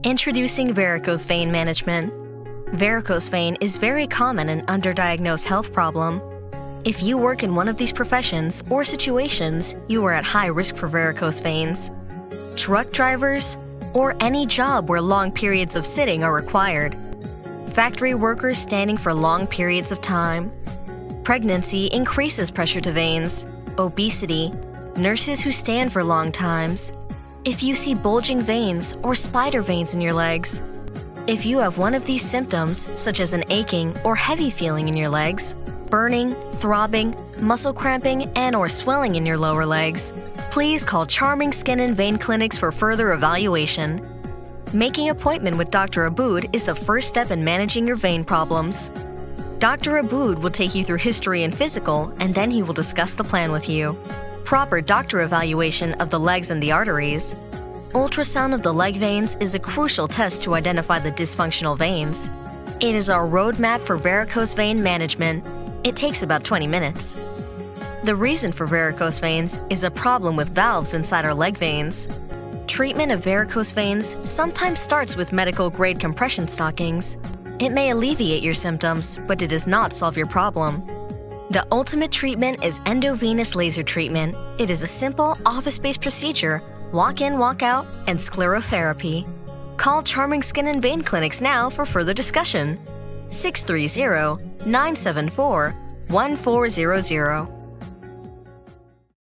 Introducing varicose vein management. Varicose vein is very common and underdiagnosed health problem. If you work in one of these professions or situations, you are at high risk for varicose veins. Truck drivers, or any job where long periods of sitting are required. Factory workers standing for long periods of time. Pregnancy increases pressure to veins. Obesity. Nurses who stand for long times. If you see bulging veins or spider veins in your legs. If you have one of these symptoms, such as an aching or heavy feeling in your legs, burning, throbbing, muscle cramping, and/or swelling in your lower legs, please call Charming Skin and Vein Clinics for further evaluation. Making an appointment with Doctor Abboud is the first step in managing your vein problems. Dr. Abboud will take you through history and physical, and then he will discuss the plan with you. Proper doctor evaluation of the legs and the arteries. Ultrasound of the leg veins is a crucial test to identify the dysfunctional veins. It is our roadmap for varicose vein management. It takes about 20 minutes. The reason for varicose veins is a problem with valves inside our leg veins. Treatment of varicose veins sometimes starts with medical-grade compression stockings. It may alleviate your symptoms, but it does not solve your problem. The ultimate treatment is endovenous laser treatment. It is a simple, office-based procedure, walk in, walk out, and sclerotherapy. Call Charming Skin and Vein Clinics now for further discussion. 630-974-1400.